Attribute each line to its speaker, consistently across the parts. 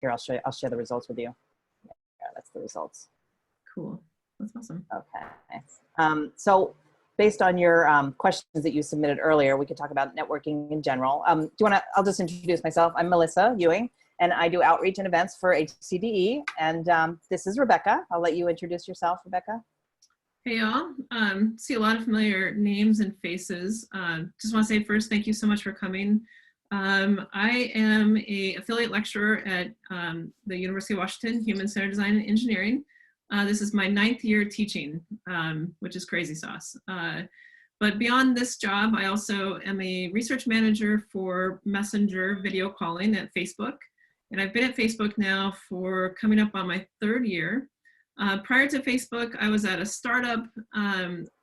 Speaker 1: Here, I'll share the results with you. Yeah, that's the results.
Speaker 2: Cool. That's awesome.
Speaker 1: Okay. So based on your questions that you submitted earlier, we could talk about networking in general. Do you want to, I'll just introduce myself. I'm Melissa Ewing, and I do outreach and events for HCDE. And this is Rebecca. I'll let you introduce yourself, Rebecca.
Speaker 2: Hey y'all, see a lot of familiar names and faces. Just want to say first, thank you so much for coming. I am an affiliate lecturer at the University of Washington, Human-Centered Design and Engineering. This is my 9th year teaching, which is crazy sauce. But beyond this job, I also am a research manager for Messenger video calling at Facebook. And I've been at Facebook now for coming up on my 3rd year. Prior to Facebook, I was at a startup,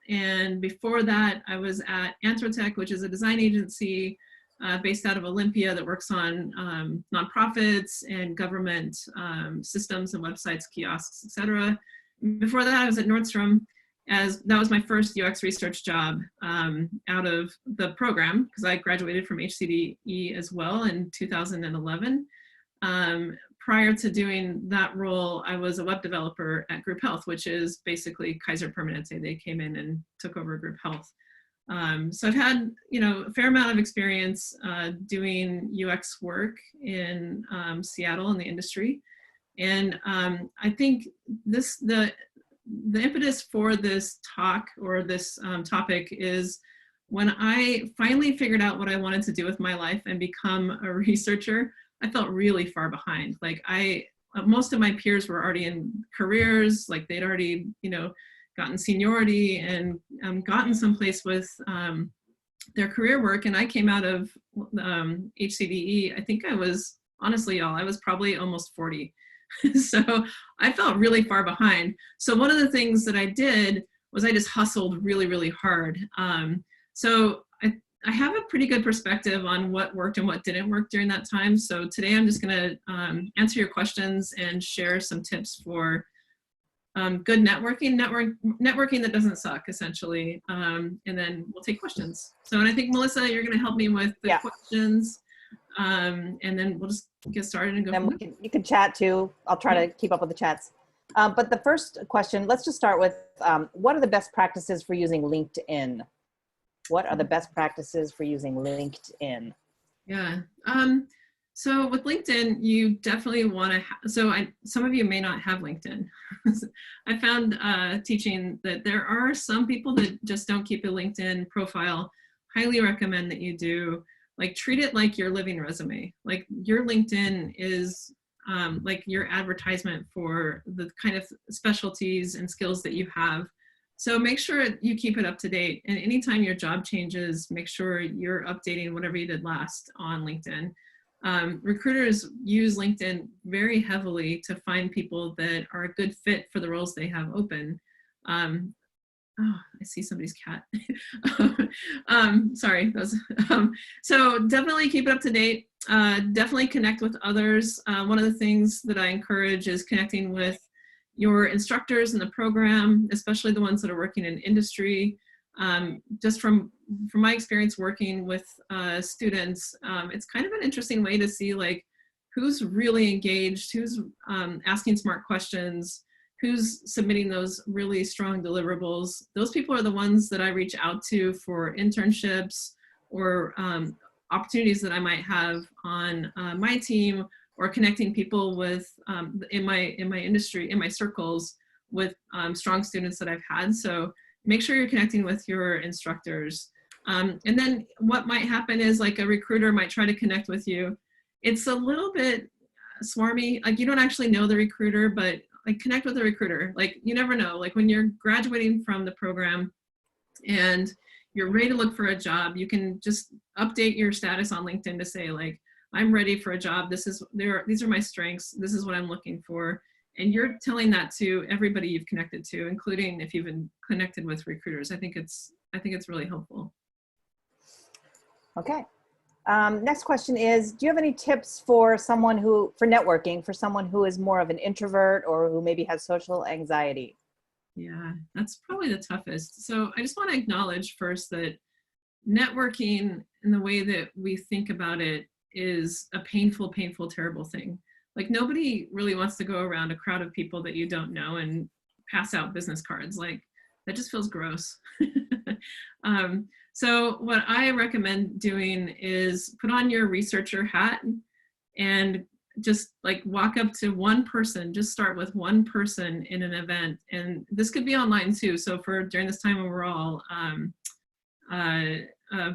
Speaker 2: and before that, I was at Anthrotech, which is a design agency based out of Olympia that works on nonprofits and government systems and websites, kiosks, etc. Before that, I was at Nordstrom, as that was my first UX research job out of the program, because I graduated from HCDE as well in 2011. Prior to doing that role, I was a web developer at Group Health, which is basically Kaiser Permanente. They came in and took over Group Health. So I've had, a fair amount of experience doing UX work in Seattle in the industry. And I think the impetus for this talk or this topic is when I finally figured out what I wanted to do with my life and become a researcher. I felt really far behind. Like most of my peers were already in careers, like they'd already, gotten seniority and gotten someplace with their career work. And I came out of HCDE, I think I was, honestly, y'all, I was probably almost 40. So I felt really far behind. So one of the things that I did was I just hustled really, really hard. So I have a pretty good perspective on what worked and what didn't work during that time. So today I'm just gonna answer your questions and share some tips for good networking that doesn't suck, essentially. And then we'll take questions. So, and I think, Melissa, you're gonna help me with the questions. And then we'll just get started and go.
Speaker 1: Then you can chat too. I'll try to keep up with the chats. But the first question, let's just start with, what are the best practices for using LinkedIn? What are the best practices for using LinkedIn?
Speaker 2: Yeah. So with LinkedIn, you definitely want to, some of you may not have LinkedIn. I found teaching that there are some people that just don't keep a LinkedIn profile. Highly recommend that you do. Like, treat it like your living resume. Like, your LinkedIn is like your advertisement for the kind of specialties and skills that you have. So make sure you keep it up to date. And anytime your job changes, make sure you're updating whatever you did last on LinkedIn. Recruiters use LinkedIn very heavily to find people that are a good fit for the roles they have open. Oh, I see somebody's cat. Sorry. So definitely keep it up to date. Definitely connect with others. One of the things that I encourage is connecting with your instructors in the program, especially the ones that are working in industry. Just from my experience working with students, it's kind of an interesting way to see like who's really engaged, who's asking smart questions, who's submitting those really strong deliverables. Those people are the ones that I reach out to for internships or opportunities that I might have on my team, or connecting people with, in my industry, in my circles, with strong students that I've had. So make sure you're connecting with your instructors. And then what might happen is, like, a recruiter might try to connect with you. It's a little bit swarmy. Like, you don't actually know the recruiter, but like, connect with the recruiter. Like, you never know. Like, when you're graduating from the program and you're ready to look for a job, you can just update your status on LinkedIn to say, like, I'm ready for a job. These are my strengths. This is what I'm looking for. And you're telling that to everybody you've connected to, including if you've been connected with recruiters. I think it's really helpful.
Speaker 1: Okay. Next question is, do you have any tips for networking, for someone who is more of an introvert or who maybe has social anxiety?
Speaker 2: Yeah, that's probably the toughest. So I just want to acknowledge first that networking in the way that we think about it is a painful, painful, terrible thing. Like nobody really wants to go around a crowd of people that you don't know and pass out business cards. Like that just feels gross. So what I recommend doing is put on your researcher hat and just like walk up to one person, just start with one person in an event. And this could be online too. So for during this time when we're all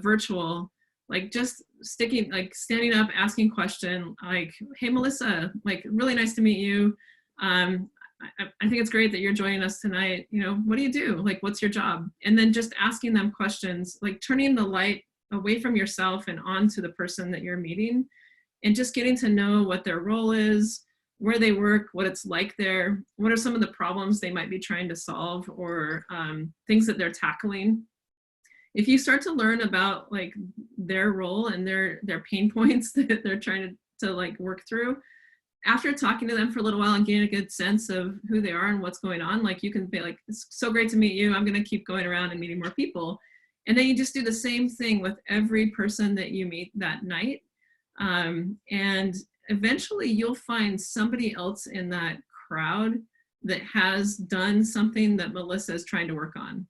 Speaker 2: virtual, like just standing up, asking question, like, hey, Melissa, like really nice to meet you. I think it's great that you're joining us tonight. You know, what do you do? Like, what's your job? And then just asking them questions, like turning the light away from yourself and onto the person that you're meeting, and just getting to know what their role is, where they work, what it's like there, what are some of the problems they might be trying to solve, or things that they're tackling. If you start to learn about like their role and their pain points that they're trying to like work through, after talking to them for a little while and getting a good sense of who they are and what's going on, like you can be like, it's so great to meet you. I'm going to keep going around and meeting more people. And then you just do the same thing with every person that you meet that night. And eventually you'll find somebody else in that crowd that has done something that Melissa is trying to work on.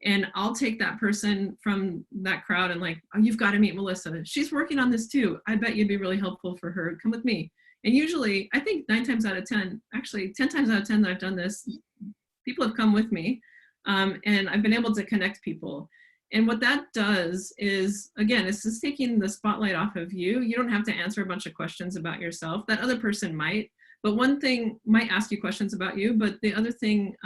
Speaker 2: And I'll take that person from that crowd and like, oh, you've got to meet Melissa. She's working on this too. I bet you'd be really helpful for her. Come with me. And usually, I think 9 times out of 10, actually 10 times out of 10 that I've done this, people have come with me, and I've been able to connect people. And what that does is, again, it's just taking the spotlight off of you. You don't have to answer a bunch of questions about yourself. That other person might, but one thing might ask you questions about you, but the other thing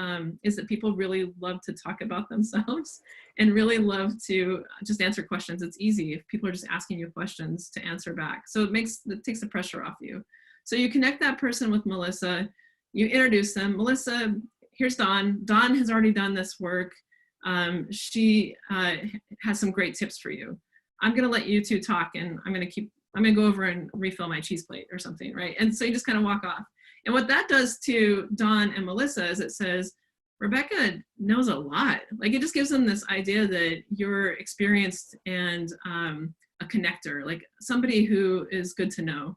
Speaker 2: is that people really love to talk about themselves and really love to just answer questions. It's easy if people are just asking you questions to answer back. So it takes the pressure off you. So you connect that person with Melissa, you introduce them. Melissa, here's Dawn. Dawn has already done this work. She has some great tips for you. I'm gonna let you two talk and I'm gonna go over and refill my cheese plate or something, right? And so you just kind of walk off. And what that does to Dawn and Melissa is it says, Rebecca knows a lot. Like it just gives them this idea that you're experienced and a connector, like somebody who is good to know.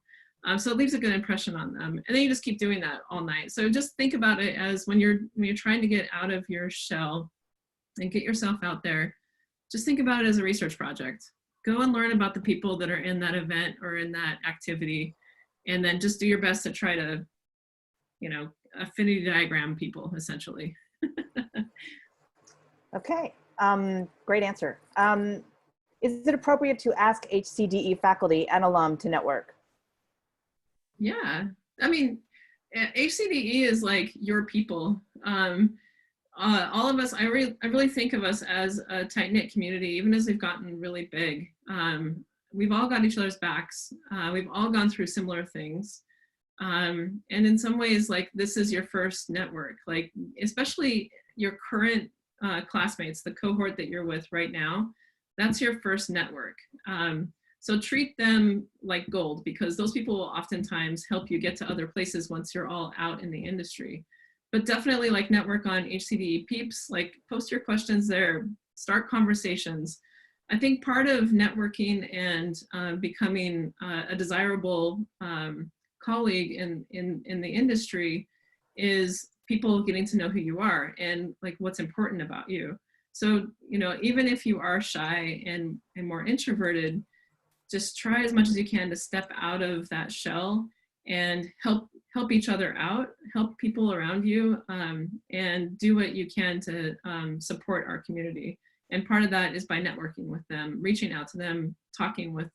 Speaker 2: So it leaves a good impression on them. And then you just keep doing that all night. So just think about it as when you're trying to get out of your shell and get yourself out there, just think about it as a research project. Go and learn about the people that are in that event or in that activity, and then just do your best to try to, you know, affinity diagram people, essentially.
Speaker 1: Okay, great answer. Is it appropriate to ask HCDE faculty and alum to network?
Speaker 2: Yeah, I mean, HCDE is like your people. All of us, I really think of us as a tight-knit community, even as we've gotten really big. We've all got each other's backs. We've all gone through similar things. And in some ways, like this is your first network, like especially your current classmates, the cohort that you're with right now, that's your first network. So treat them like gold, because those people will oftentimes help you get to other places once you're all out in the industry. But definitely like network on HCDE Peeps, like post your questions there, start conversations. I think part of networking and becoming a desirable colleague in the industry is people getting to know who you are and like what's important about you. So, you know, even if you are shy and more introverted, just try as much as you can to step out of that shell and help each other out, help people around you, and do what you can to support our community. And part of that is by networking with them, reaching out to them, talking with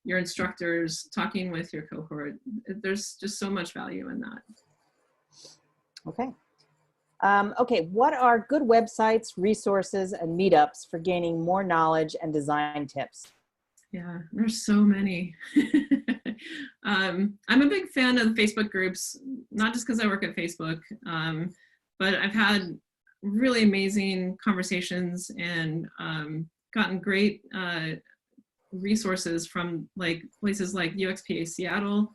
Speaker 2: your instructors, talking with your cohort. There's just so much value in that.
Speaker 1: Okay. Okay, what are good websites, resources, and meetups for gaining more knowledge and design tips?
Speaker 2: Yeah, there's so many. I'm a big fan of Facebook groups, not just because I work at Facebook, but I've had really amazing conversations and gotten great resources from like places like UXPA Seattle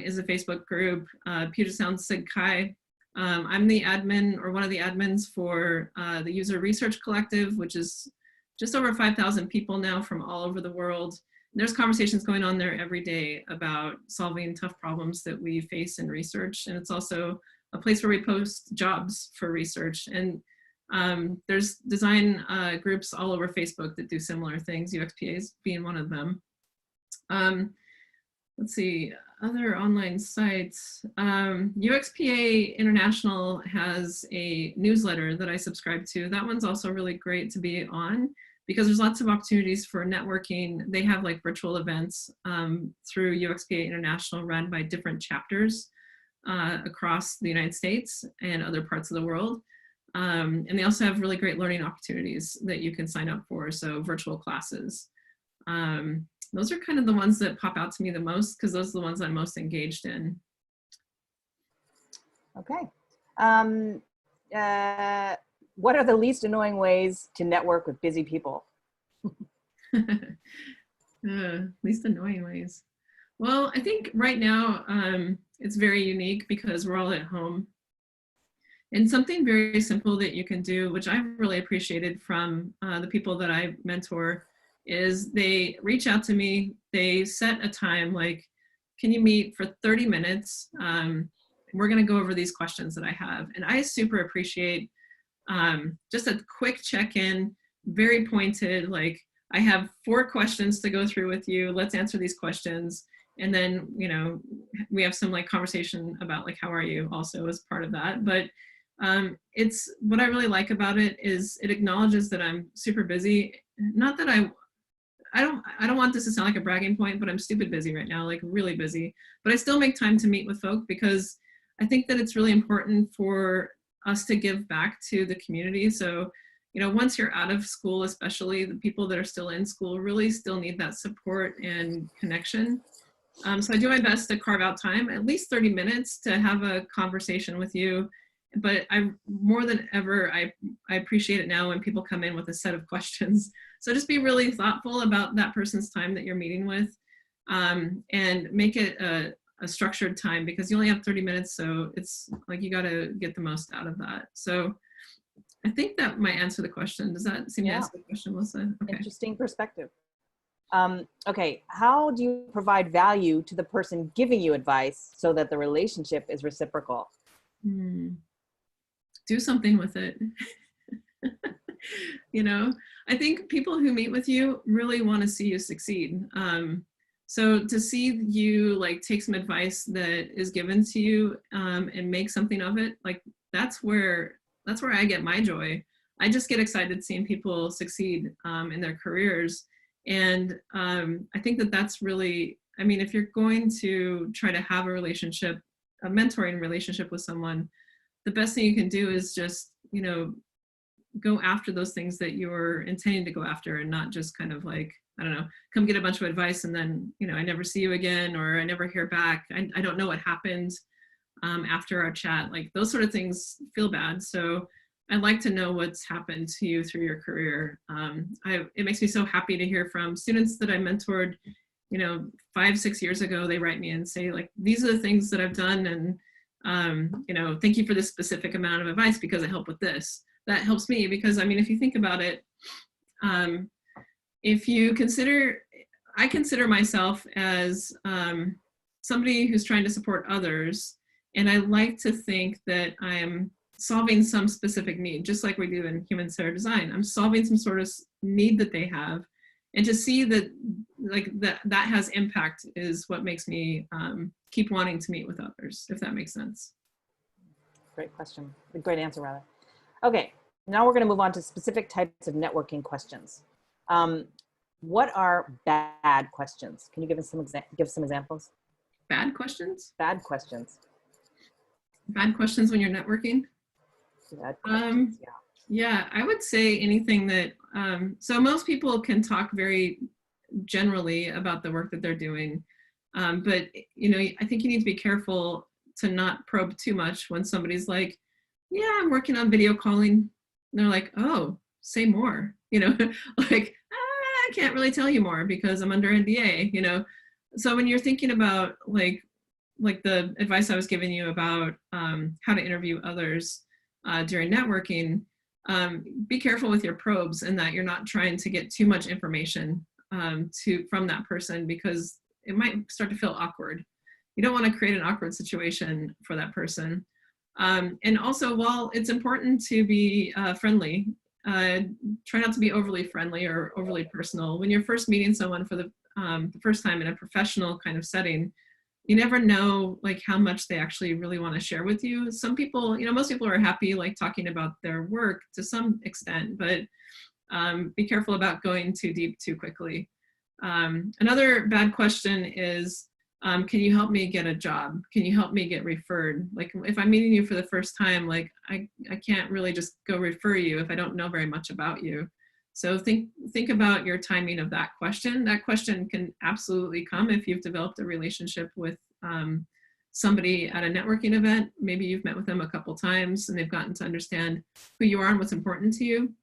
Speaker 2: is a Facebook group, Puget Sound Sig Chi. I'm the admin or one of the admins for the User Research Collective, which is just over 5,000 people now from all over the world. there's conversations going on there every day about solving tough problems that we face in research. And it's also a place where we post jobs for research. And there's design groups all over Facebook that do similar things, UXPAs being one of them. Let's see, other online sites. UXPA International has a newsletter that I subscribe to. That one's also really great to be on because there's lots of opportunities for networking. They have like virtual events through UXPA International run by different chapters across the United States and other parts of the world. And they also have really great learning opportunities that you can sign up for, so virtual classes. Those are kind of the ones that pop out to me the most because those are the ones I'm most engaged in.
Speaker 1: Okay. What are the least annoying ways to network with busy people?
Speaker 2: Least annoying ways. Well, I think right now it's very unique because we're all at home. And something very simple that you can do, which I've really appreciated from the people that I mentor, is they reach out to me, they set a time like, can you meet for 30 minutes? We're gonna go over these questions that I have. And I super appreciate just a quick check-in, very pointed, like I have 4 questions to go through with you, let's answer these questions. And then, you know, we have some like conversation about like, how are you also as part of that. But it's, what I really like about it is it acknowledges that I'm super busy. Not that I don't want this to sound like a bragging point, but I'm stupid busy right now, like really busy. But I still make time to meet with folk because I think that it's really important for us to give back to the community. So, you know, once you're out of school, especially the people that are still in school really still need that support and connection. So I do my best to carve out time, at least 30 minutes to have a conversation with you. But I more than ever, I appreciate it now when people come in with a set of questions. So just be really thoughtful about that person's time that you're meeting with, and make it a structured time because you only have 30 minutes. So it's like, you got to get the most out of that. So I think that might answer the question. Does that seem to answer the question, Melissa? Okay.
Speaker 1: Interesting perspective. Okay, how do you provide value to the person giving you advice so that the relationship is reciprocal?
Speaker 2: Do something with it. You know, I think people who meet with you really want to see you succeed. So to see you like take some advice that is given to you and make something of it, like that's where I get my joy. I just get excited seeing people succeed in their careers. And I think that that's really, I mean, if you're going to try to have a relationship, a mentoring relationship with someone, the best thing you can do is just, you know, go after those things that you're intending to go after and not just kind of like, I don't know, come get a bunch of advice and then, you know, I never see you again, or I never hear back. I don't know what happened after our chat. Like those sort of things feel bad. So I'd like to know what's happened to you through your career. It makes me so happy to hear from students that I mentored, you know, 5-6 years ago. They write me and say like, these are the things that I've done. And, you know, thank you for this specific amount of advice because it helped with this. That helps me because, I mean, if you think about it, if you consider, I consider myself as somebody who's trying to support others. And I like to think that I'm solving some specific need, just like we do in human-centered design. I'm solving some sort of need that they have. And to see that like that has impact is what makes me keep wanting to meet with others, if that makes sense.
Speaker 1: Great question. A great answer, rather. Okay, now we're going to move on to specific types of networking questions. What are bad questions? Can you give us some examples?
Speaker 2: Bad questions?
Speaker 1: Bad questions.
Speaker 2: Bad questions when you're networking?
Speaker 1: Bad questions, yeah.
Speaker 2: Yeah, I would say anything that, so most people can talk very generally about the work that they're doing. But, you know, I think you need to be careful to not probe too much when somebody's like, yeah, I'm working on video calling. And they're like, oh, say more, you know, like, I can't really tell you more because I'm under NDA, you know? So when you're thinking about like the advice I was giving you about how to interview others during networking, be careful with your probes and that you're not trying to get too much information from that person, because it might start to feel awkward. You don't want to create an awkward situation for that person. And also, while it's important to be friendly, try not to be overly friendly or overly personal. When you're first meeting someone for the first time in a professional kind of setting, you never know like how much they actually really want to share with you. Some people, most people are happy like talking about their work to some extent, but be careful about going too deep too quickly. Another bad question is, can you help me get a job? Can you help me get referred? Like if I'm meeting you for the first time, like I can't really just go refer you if I don't know very much about you. So think about your timing of that question. That question can absolutely come if you've developed a relationship with somebody at a networking event. Maybe you've met with them a couple times and they've gotten to understand who you are and what's important to you.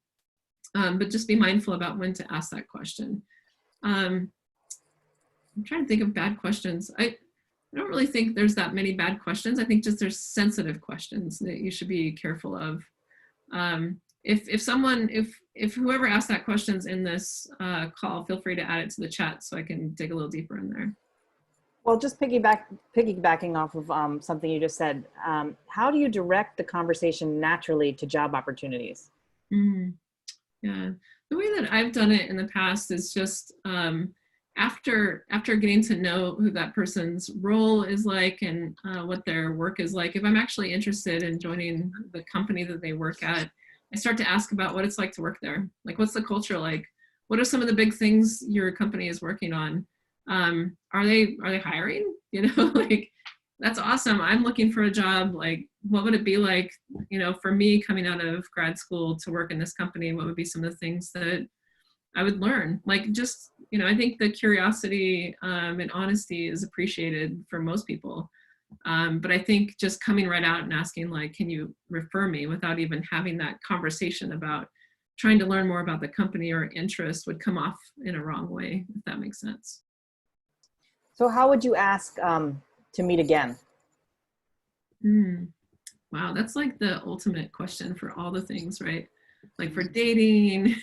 Speaker 2: But just be mindful about when to ask that question. I'm trying to think of bad questions. I don't really think there's that many bad questions. I think just there's sensitive questions that you should be careful of. If whoever asked that question's in this call, feel free to add it to the chat so I can dig a little deeper in there.
Speaker 1: Well, just piggybacking off of something you just said, how do you direct the conversation naturally to job opportunities?
Speaker 2: Yeah, the way that I've done it in the past is just after getting to know who that person's role is like and what their work is like, if I'm actually interested in joining the company that they work at, I start to ask about what it's like to work there. Like, what's the culture like? What are some of the big things your company is working on? Are they hiring? Like, that's awesome. I'm looking for a job. Like, what would it be like, for me coming out of grad school to work in this company? What would be some of the things that I would learn? Like, just, I think the curiosity and honesty is appreciated for most people. But I think just coming right out and asking, like, can you refer me, without even having that conversation about trying to learn more about the company or interest, would come off in a wrong way, if that makes sense.
Speaker 1: So how would you ask to meet again?
Speaker 2: Wow, that's like the ultimate question for all the things, right? Like for dating.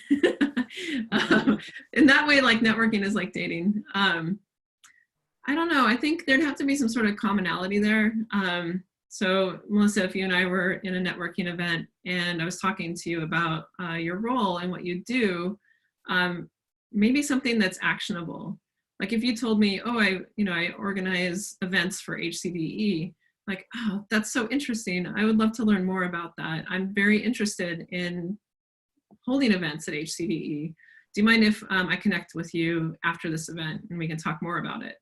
Speaker 2: In that way, like networking is like dating. I don't know. I think there'd have to be some sort of commonality there. So Melissa, if you and I were in a networking event and I was talking to you about your role and what you do, maybe something that's actionable. Like if you told me, oh, I organize events for HCDE, like, oh, that's so interesting. I would love to learn more about that. I'm very interested in holding events at HCDE. Do you mind if I connect with you after this event and we can talk more about it?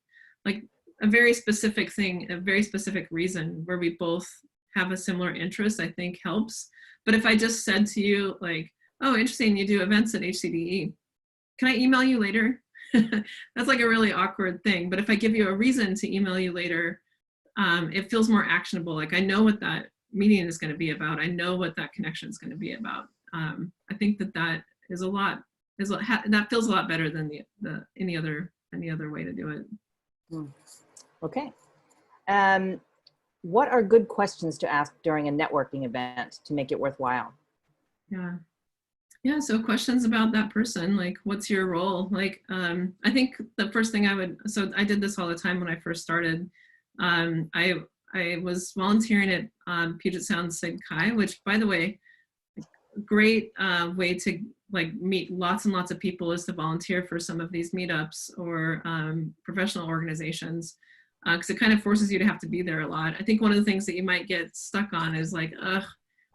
Speaker 2: Like a very specific thing, a very specific reason where we both have a similar interest, I think helps. But if I just said to you like, oh, interesting, you do events at HCDE. Can I email you later? That's like a really awkward thing. But if I give you a reason to email you later, it feels more actionable. Like I know what that meeting is going to be about. I know what that connection is going to be about. I think that is that feels a lot better than any other way to do it.
Speaker 1: Okay. What are good questions to ask during a networking event to make it worthwhile?
Speaker 2: Yeah, so questions about that person, like what's your role? Like, I think the first thing so I did this all the time when I first started. I was volunteering at Puget Sound Sig Chi, which, by the way, great way to like meet lots and lots of people is to volunteer for some of these meetups or professional organizations, because it kind of forces you to have to be there a lot. I think one of the things that you might get stuck on is like, ugh,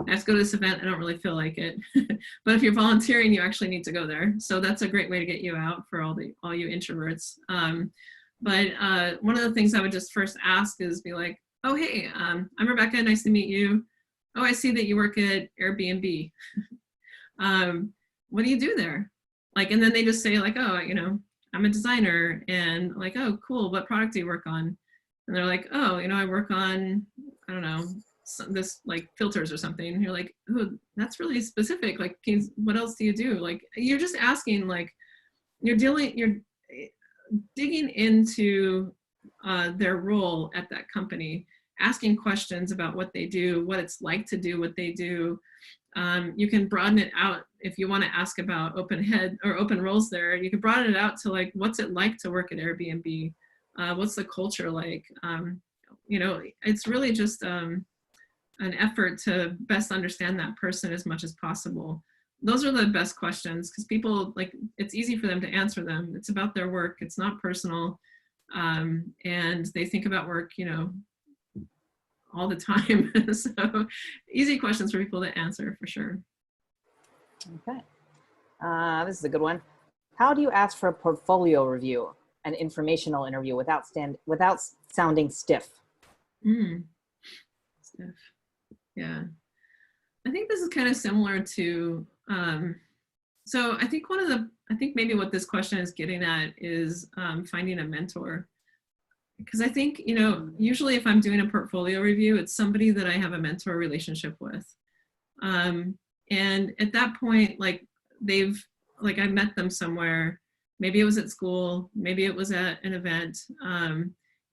Speaker 2: I have to go to this event, I don't really feel like it. But if you're volunteering, you actually need to go there. So that's a great way to get you out for all you introverts. But one of the things I would just first ask is be like, oh, hey, I'm Rebecca, nice to meet you. Oh, I see that you work at Airbnb. What do you do there? Like, and then they just say like, oh, I'm a designer, and like, oh, cool, what product do you work on? And they're like, oh, I work on, I don't know, this like filters or something. And you're like, oh, that's really specific. Like, what else do you do? Like, you're just asking, like, you're digging into their role at that company. asking questions about what they do, what it's like to do what they do. You can broaden it out if you want to ask about open head or open roles there. You can broaden it out to like, what's it like to work at Airbnb? What's the culture like? You know, it's really just an effort to best understand that person as much as possible. Those are the best questions because people, like, it's easy for them to answer them. It's about their work. It's not personal. And they think about work, you know, all the time. So easy questions for people to answer for sure.
Speaker 1: Okay. This is a good one. How do you ask for a portfolio review, an informational interview without sounding stiff?
Speaker 2: Stiff. Yeah. I think this is kind of similar to, so I think maybe what this question is getting at is finding a mentor. Because I think, you know, usually if I'm doing a portfolio review, it's somebody that I have a mentor relationship with. And at that point, like I met them somewhere, maybe it was at school, maybe it was at an event,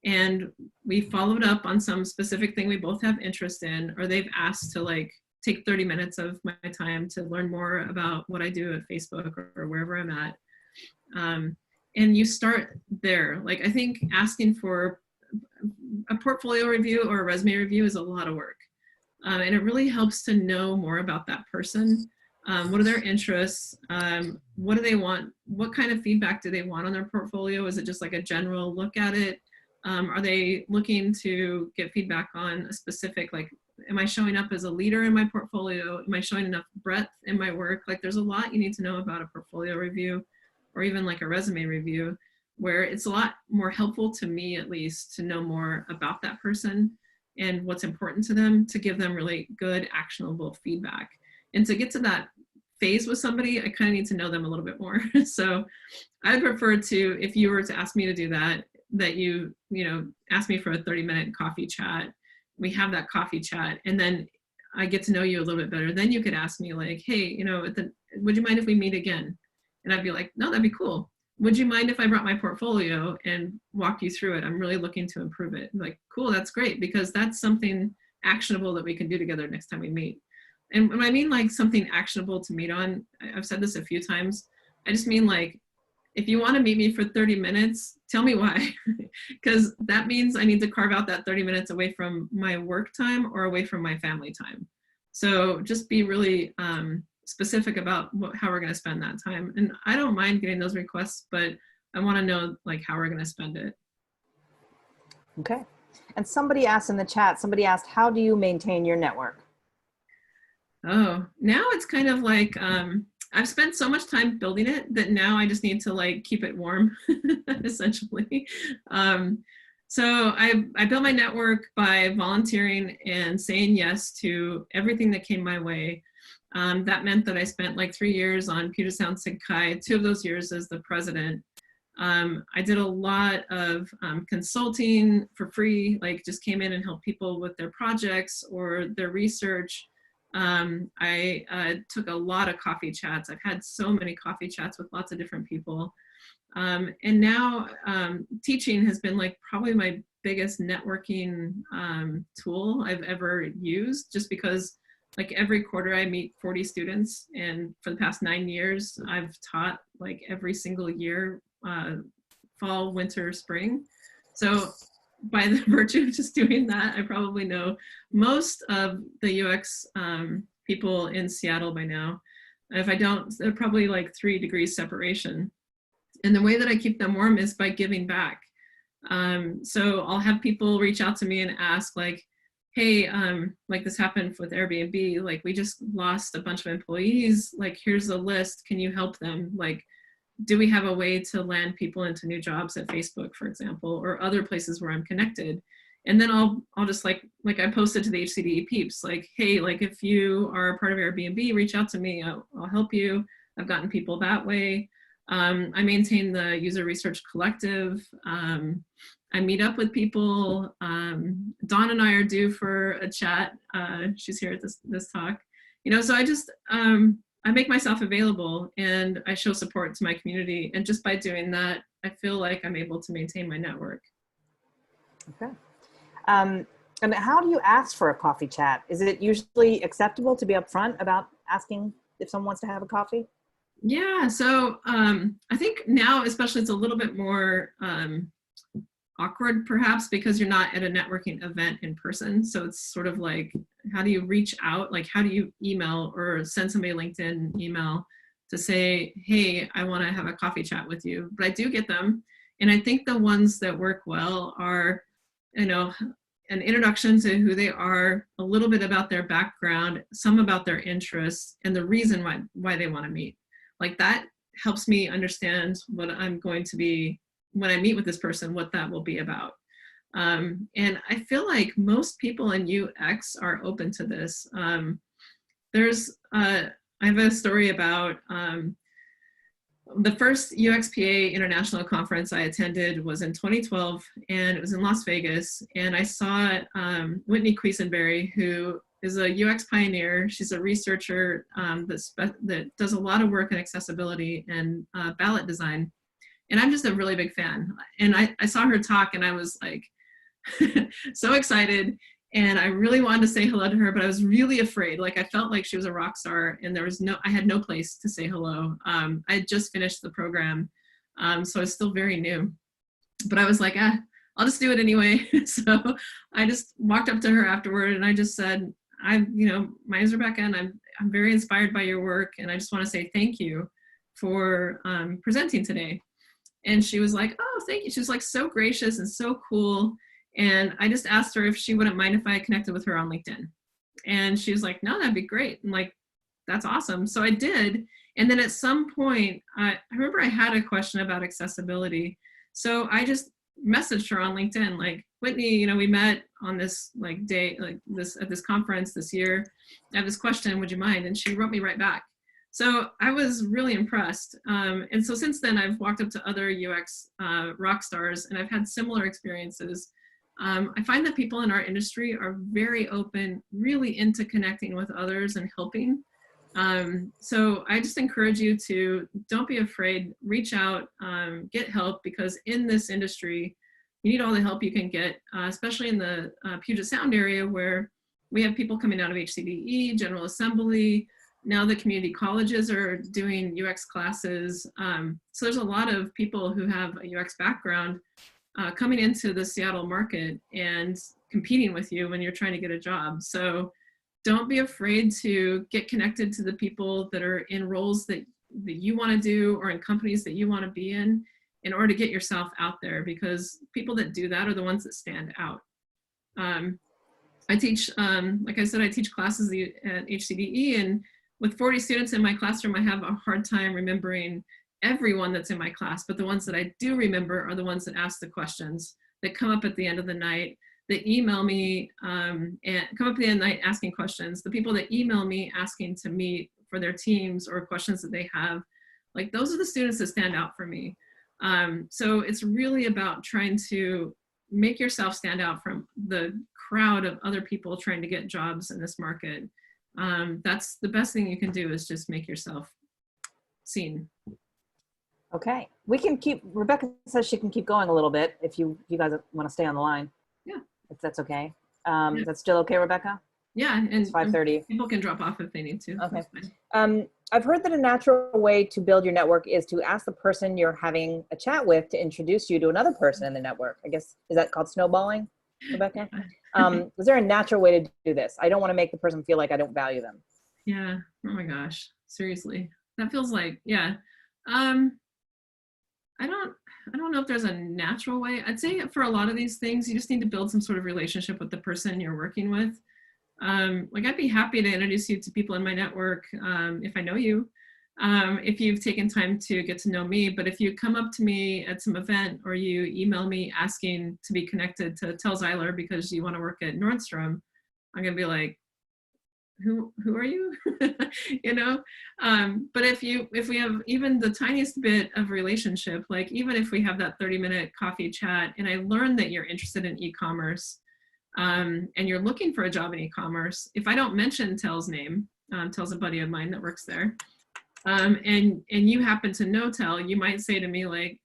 Speaker 2: and we followed up on some specific thing we both have interest in, or they've asked to like take 30 minutes of my time to learn more about what I do at Facebook or wherever I'm at. And you start there. Like, I think asking for a portfolio review or a resume review is a lot of work. And it really helps to know more about that person. What are their interests? What do they want? What kind of feedback do they want on their portfolio? Is it just like a general look at it? Are they looking to get feedback on a specific, like, am I showing up as a leader in my portfolio? Am I showing enough breadth in my work? Like, there's a lot you need to know about a portfolio review, or even like a resume review, where it's a lot more helpful to me, at least, to know more about that person and what's important to them, to give them really good, actionable feedback. And to get to that phase with somebody, I kind of need to know them a little bit more. So I prefer to, if you were to ask me to do that, that you know, ask me for a 30-minute coffee chat. We have that coffee chat, and then I get to know you a little bit better. Then you could ask me like, hey, you know, would you mind if we meet again? And I'd be like, no, that'd be cool. Would you mind if I brought my portfolio and walk you through it? I'm really looking to improve it. I'm like, cool, that's great, because that's something actionable that we can do together next time we meet. And when I mean like something actionable to meet on, I've said this a few times, I just mean like, if you want to meet me for 30 minutes, tell me why. Because that means I need to carve out that 30 minutes away from my work time or away from my family time. So just be really specific about how we're going to spend that time. And I don't mind getting those requests, but I want to know like how we're going to spend it.
Speaker 1: Okay. And somebody asked in the chat, how do you maintain your network?
Speaker 2: Oh, now it's kind of like, I've spent so much time building it that now I just need to like keep it warm, essentially. So I built my network by volunteering and saying yes to everything that came my way. That meant that I spent like 3 years on Puget Sound Sig Chi, 2 of those years as the president. I did a lot of consulting for free, like just came in and helped people with their projects or their research. I took a lot of coffee chats. I've had so many coffee chats with lots of different people. And now teaching has been like probably my biggest networking tool I've ever used, just because like every quarter I meet 40 students, and for the past 9 years, I've taught like every single year, fall, winter, spring. So by the virtue of just doing that, I probably know most of the UX people in Seattle by now. If I don't, they're probably like 3 degrees separation. And the way that I keep them warm is by giving back. So I'll have people reach out to me and ask like, hey, like this happened with Airbnb, like we just lost a bunch of employees, like here's a list, can you help them? Like, do we have a way to land people into new jobs at Facebook, for example, or other places where I'm connected? And then I'll just like I posted to the HCDE peeps, like, hey, like if you are a part of Airbnb, reach out to me, I'll help you. I've gotten people that way. I maintain the user research collective. I meet up with people. Dawn and I are due for a chat. She's here at this talk. You know, so I just, I make myself available and I show support to my community. And just by doing that, I feel like I'm able to maintain my network.
Speaker 1: Okay. And how do you ask for a coffee chat? Is it usually acceptable to be upfront about asking if someone wants to have a coffee?
Speaker 2: Yeah, so I think now especially it's a little bit more awkward perhaps because you're not at a networking event in person. So it's sort of like, how do you reach out? Like, how do you email or send somebody a LinkedIn email to say, hey, I want to have a coffee chat with you? But I do get them. And I think the ones that work well are, you know, an introduction to who they are, a little bit about their background, some about their interests, and the reason why they want to meet. Like that helps me understand what I'm going to be, when I meet with this person, what that will be about. And I feel like most people in UX are open to this. I have a story about the first UXPA International Conference I attended was in 2012, and it was in Las Vegas. And I saw Whitney Quisenberry, who is a UX pioneer. She's a researcher that does a lot of work in accessibility and ballot design. And I'm just a really big fan. And I saw her talk and I was like so excited. And I really wanted to say hello to her, but I was really afraid. Like I felt like she was a rock star and I had no place to say hello. I had just finished the program. So I was still very new, but I was like, I'll just do it anyway. So I just walked up to her afterward and I just said, my name is Rebecca and I'm very inspired by your work. And I just want to say thank you for presenting today. And she was like, oh, thank you. She was like so gracious and so cool. And I just asked her if she wouldn't mind if I connected with her on LinkedIn. And she was like, no, that'd be great. I'm like, that's awesome. So I did. And then at some point, I remember I had a question about accessibility. So I just messaged her on LinkedIn, like, Whitney, we met on this day, at this conference this year. I have this question, would you mind? And she wrote me right back. So I was really impressed. And so since then, I've walked up to other UX rock stars and I've had similar experiences. I find that people in our industry are very open, really into connecting with others and helping. So I just encourage you to don't be afraid, reach out, get help, because in this industry, you need all the help you can get, especially in the Puget Sound area where we have people coming out of HCDE, General Assembly. Now the community colleges are doing UX classes. So there's a lot of people who have a UX background coming into the Seattle market and competing with you when you're trying to get a job. So don't be afraid to get connected to the people that are in roles that you want to do or in companies that you want to be in order to get yourself out there, because people that do that are the ones that stand out. I teach, like I said, I teach classes at HCDE, and with 40 students in my classroom, I have a hard time remembering everyone that's in my class, but the ones that I do remember are the ones that ask the questions, that come up at the end of the night, that email me and come up at the end of the night asking questions. The people that email me asking to meet for their teams or questions that they have, like those are the students that stand out for me. So it's really about trying to make yourself stand out from the crowd of other people trying to get jobs in this market. That's the best thing you can do, is just make yourself seen.
Speaker 1: Okay, we can Rebecca says she can keep going a little bit if you guys want to stay on the line.
Speaker 2: Yeah.
Speaker 1: If that's okay.
Speaker 2: Yeah.
Speaker 1: That's still okay, Rebecca?
Speaker 2: Yeah, and
Speaker 1: it's 5:30.
Speaker 2: People can drop off if they need to.
Speaker 1: Okay. I've heard that a natural way to build your network is to ask the person you're having a chat with to introduce you to another person in the network. I guess, is that called snowballing, Rebecca? Is there a natural way to do this? I don't want to make the person feel like I don't value them.
Speaker 2: Yeah. Oh my gosh. Seriously. That feels like, yeah. I don't know if there's a natural way. I'd say for a lot of these things, you just need to build some sort of relationship with the person you're working with. Like I'd be happy to introduce you to people in my network if I know you, if you've taken time to get to know me. But if you come up to me at some event or you email me asking to be connected to Tel Zeiler because you want to work at Nordstrom, I'm gonna be like, who are you? But if we have even the tiniest bit of relationship, like even if we have that 30-minute coffee chat and I learn that you're interested in e-commerce and you're looking for a job in e-commerce, if I don't mention Tel's name, Tel's a buddy of mine that works there, and you happen to know Tel, you might say to me like,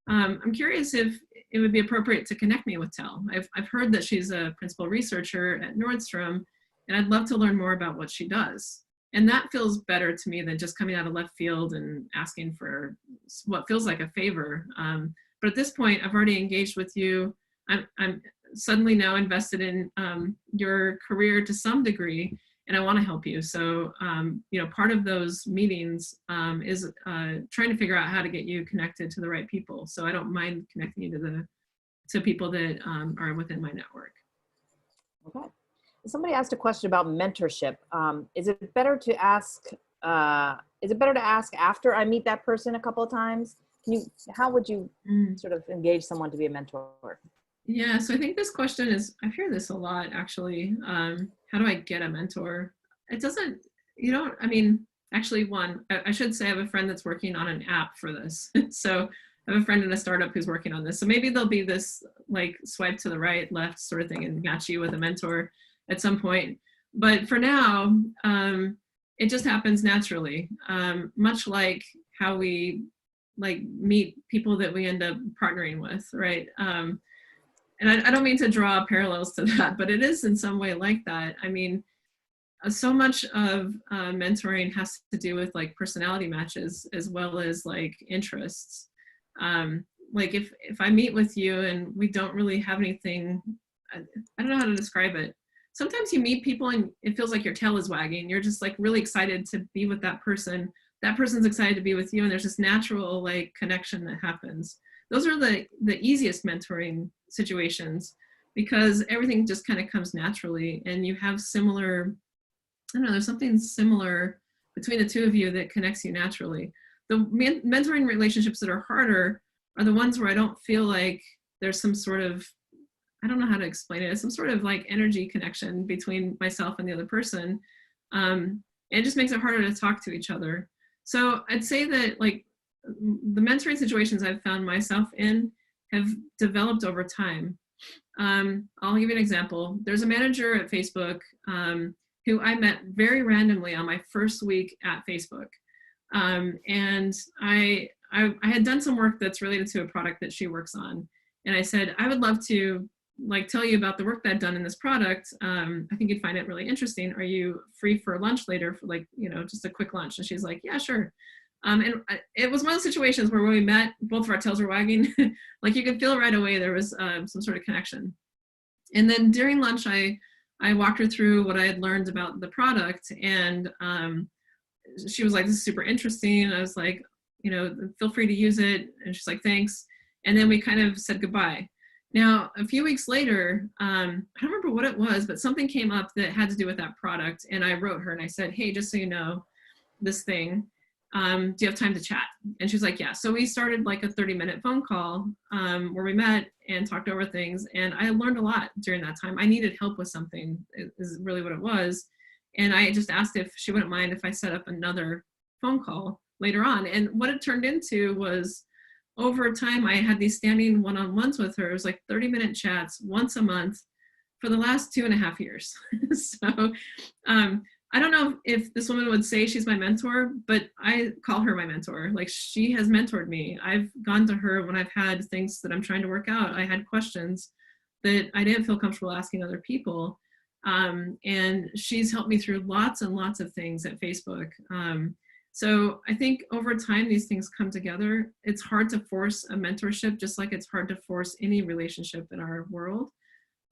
Speaker 2: I'm curious if it would be appropriate to connect me with Tel. I've heard that she's a principal researcher at Nordstrom, and I'd love to learn more about what she does. And that feels better to me than just coming out of left field and asking for what feels like a favor. But at this point, I've already engaged with you. I'm suddenly now invested in your career to some degree, and I want to help you. So, you know, part of those meetings is trying to figure out how to get you connected to the right people. So I don't mind connecting you to people that are within my network.
Speaker 1: Okay. Somebody asked a question about mentorship. Is it better to ask? Is it better to ask after I meet that person a couple of times? How would you sort of engage someone to be a mentor?
Speaker 2: Yeah, so I think this question is, I hear this a lot actually. How do I get a mentor? It doesn't, you don't, I mean, actually I should say I have a friend that's working on an app for this. So I have a friend in a startup who's working on this. So maybe there'll be this like swipe to the right, left sort of thing and match you with a mentor at some point. But for now, it just happens naturally, much like how we like meet people that we end up partnering with, right? And I don't mean to draw parallels to that, but it is in some way like that. I mean, so much of mentoring has to do with like personality matches as well as like interests. Like if I meet with you and we don't really have anything, I don't know how to describe it. Sometimes you meet people and it feels like your tail is wagging. You're just like really excited to be with that person. That person's excited to be with you, and there's this natural like connection that happens. Those are the easiest mentoring situations because everything just kind of comes naturally and you have similar, I don't know, there's something similar between the two of you that connects you naturally. The mentoring relationships that are harder are the ones where I don't feel like there's some sort of, I don't know how to explain it. It's some sort of like energy connection between myself and the other person. It just makes it harder to talk to each other. So I'd say that like the mentoring situations I've found myself in have developed over time. I'll give you an example. There's a manager at Facebook who I met very randomly on my first week at Facebook. And I had done some work that's related to a product that she works on. And I said, I would love to like tell you about the work that I've done in this product. I think you'd find it really interesting. Are you free for lunch later for like, you know, just a quick lunch? And she's like, yeah, sure. And it was one of those situations where when we met, both of our tails were wagging. Like you could feel right away there was some sort of connection. And then during lunch, I walked her through what I had learned about the product. And she was like, this is super interesting. And I was like, you know, feel free to use it. And she's like, thanks. And then we kind of said goodbye. Now, a few weeks later, I don't remember what it was, but something came up that had to do with that product. And I wrote her and I said, hey, just so you know, this thing, do you have time to chat? And she's like, yeah. So we started like a 30-minute phone call where we met and talked over things. And I learned a lot during that time. I needed help with something is really what it was. And I just asked if she wouldn't mind if I set up another phone call later on. And what it turned into was over time, I had these standing one-on-ones with her. It was like 30-minute chats once a month for the last 2.5 years. So I don't know if this woman would say she's my mentor, but I call her my mentor. Like she has mentored me. I've gone to her when I've had things that I'm trying to work out. I had questions that I didn't feel comfortable asking other people. And she's helped me through lots and lots of things at Facebook. So I think over time, these things come together. It's hard to force a mentorship, just like it's hard to force any relationship in our world.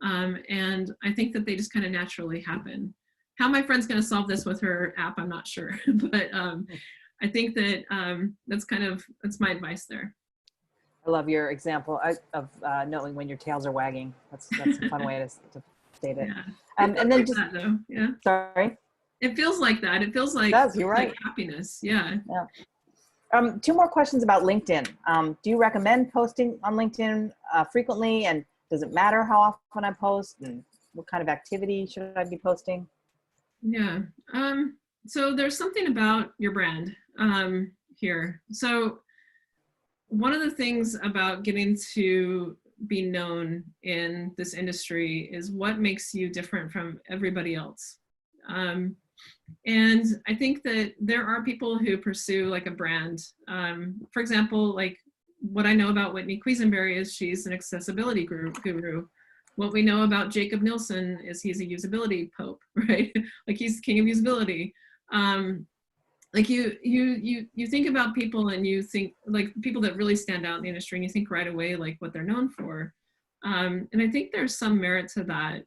Speaker 2: And I think that they just kind of naturally happen. How my friend's going to solve this with her app, I'm not sure. But I think that that's my advice there.
Speaker 1: I love your example of knowing when your tails are wagging. That's a fun way to state it.
Speaker 2: Yeah.
Speaker 1: And then
Speaker 2: like
Speaker 1: just,
Speaker 2: that, though. Yeah.
Speaker 1: Sorry.
Speaker 2: It feels like that. It feels like,
Speaker 1: You're right.
Speaker 2: like happiness. Yeah.
Speaker 1: Yeah. 2 more questions about LinkedIn. Do you recommend posting on LinkedIn frequently? And does it matter how often I post? And what kind of activity should I be posting?
Speaker 2: Yeah. So there's something about your brand here. So one of the things about getting to be known in this industry is what makes you different from everybody else. And I think that there are people who pursue like a brand. For example, like what I know about Whitney Quisenberry is she's an accessibility guru. What we know about Jacob Nielsen is he's a usability pope, right? Like he's king of usability. Like you think about people and you think like people that really stand out in the industry and you think right away like what they're known for. And I think there's some merit to that.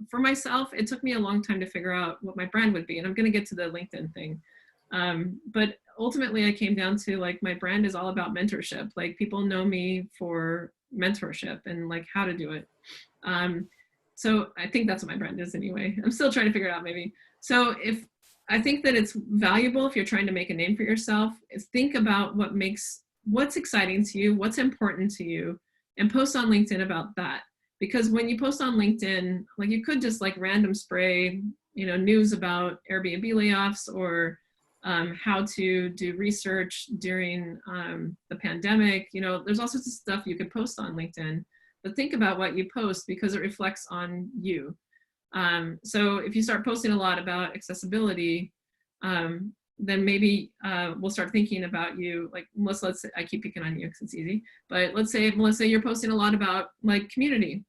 Speaker 2: For myself, it took me a long time to figure out what my brand would be, and I'm going to get to the LinkedIn thing. But ultimately I came down to like my brand is all about mentorship. Like people know me for mentorship and like how to do it. So I think that's what my brand is anyway. I'm still trying to figure it out maybe. So if I think that it's valuable if you're trying to make a name for yourself, is think about what's exciting to you, what's important to you, and post on LinkedIn about that. Because when you post on LinkedIn, like you could just like random spray, you know, news about Airbnb layoffs or how to do research during the pandemic. You know, there's all sorts of stuff you could post on LinkedIn, but think about what you post because it reflects on you. So if you start posting a lot about accessibility, then maybe we'll start thinking about you, like Melissa, let's say, I keep picking on you because it's easy, but let's say, Melissa, you're posting a lot about like community.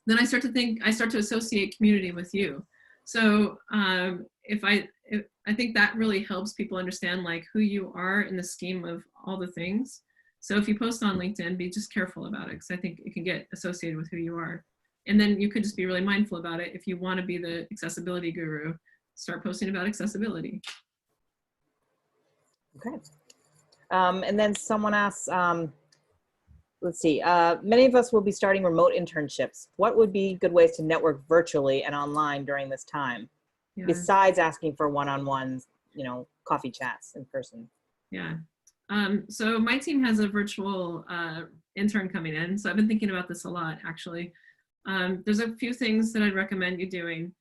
Speaker 2: Then I start to associate community with you. So I think that really helps people understand like who you are in the scheme of all the things. So if you post on LinkedIn, be just careful about it because I think it can get associated with who you are. And then you could just be really mindful about it. If you want to be the accessibility guru, start posting about accessibility.
Speaker 1: Okay. And then someone asks, let's see, many of us will be starting remote internships. What would be good ways to network virtually and online during this time? Yeah. Besides asking for one-on-ones, you know, coffee chats in person?
Speaker 2: Yeah. So my team has a virtual intern coming in. So I've been thinking about this a lot, actually. There's a few things that I'd recommend you doing.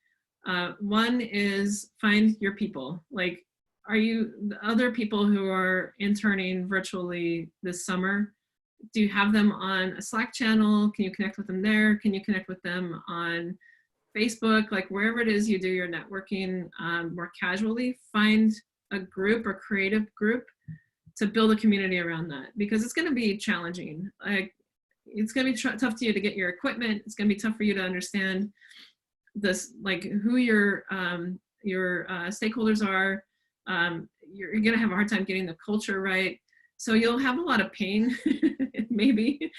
Speaker 2: One is find your people. Like, are you the other people who are interning virtually this summer? Do you have them on a Slack channel? Can you connect with them there? Can you connect with them on Facebook? Like wherever it is you do your networking more casually, find a group or creative group to build a community around that, because it's going to be challenging. Like it's going to be tough to you to get your equipment. It's going to be tough for you to understand this, like who your stakeholders are. You're going to have a hard time getting the culture right. So you'll have a lot of pain, maybe.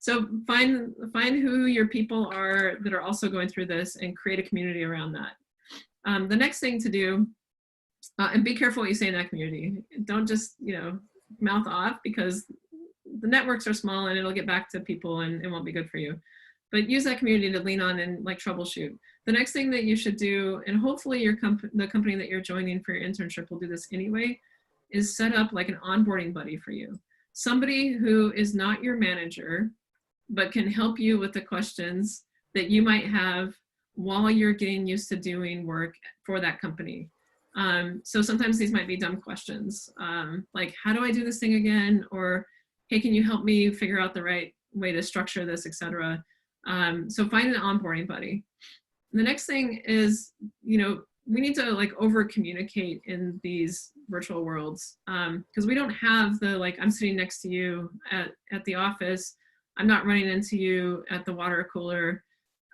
Speaker 2: So find who your people are that are also going through this and create a community around that. The next thing to do, and be careful what you say in that community. Don't just, you know, mouth off, because the networks are small and it'll get back to people and it won't be good for you. But use that community to lean on and like troubleshoot. The next thing that you should do, and hopefully the company that you're joining for your internship will do this anyway, is set up like an onboarding buddy for you. Somebody who is not your manager, but can help you with the questions that you might have while you're getting used to doing work for that company. So sometimes these might be dumb questions, like, how do I do this thing again? Or, hey, can you help me figure out the right way to structure this, etc. So find an onboarding buddy. And the next thing is, you know, we need to like over communicate in these virtual worlds, because we don't have the, like, I'm sitting next to you at the office. I'm not running into you at the water cooler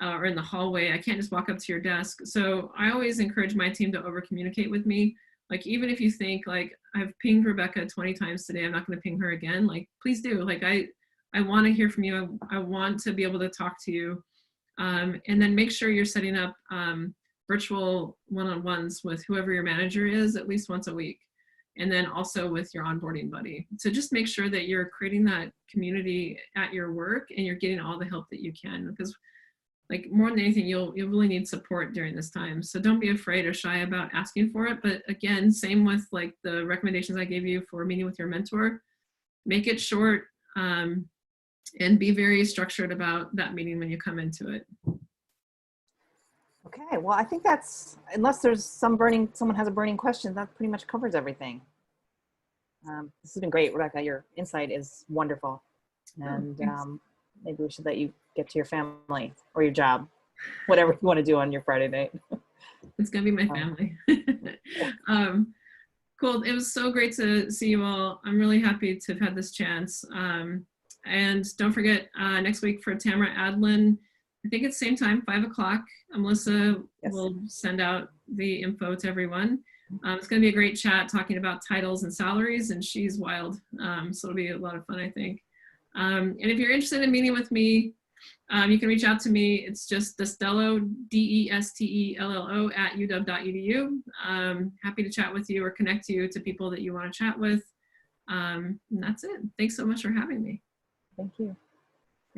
Speaker 2: or in the hallway. I can't just walk up to your desk. So I always encourage my team to over communicate with me. Like, even if you think like, I've pinged Rebecca 20 times today, I'm not going to ping her again. Like, please do. Like, I want to hear from you. I want to be able to talk to you. And then make sure you're setting up virtual one-on-ones with whoever your manager is at least once a week. And then also with your onboarding buddy. So just make sure that you're creating that community at your work and you're getting all the help that you can, because like more than anything, you'll really need support during this time. So don't be afraid or shy about asking for it. But again, same with like the recommendations I gave you for meeting with your mentor. Make it short and be very structured about that meeting when you come into it.
Speaker 1: Okay, well, I think that's, unless there's someone has a burning question, that pretty much covers everything. This has been great, Rebecca. Your insight is wonderful. And maybe we should let you get to your family or your job, whatever you want to do on your Friday night.
Speaker 2: It's gonna be my family. Cool. It was so great to see you all. I'm really happy to have had this chance. And don't forget, next week for Tamara Adlin, I think it's same time, 5 o'clock. Melissa will send out the info to everyone. It's going to be a great chat talking about titles and salaries, and she's wild. So it'll be a lot of fun, I think. And if you're interested in meeting with me, you can reach out to me. It's just Destello, Destello @uw.edu. Happy to chat with you or connect you to people that you want to chat with. And that's it. Thanks so much for having me.
Speaker 1: Thank you.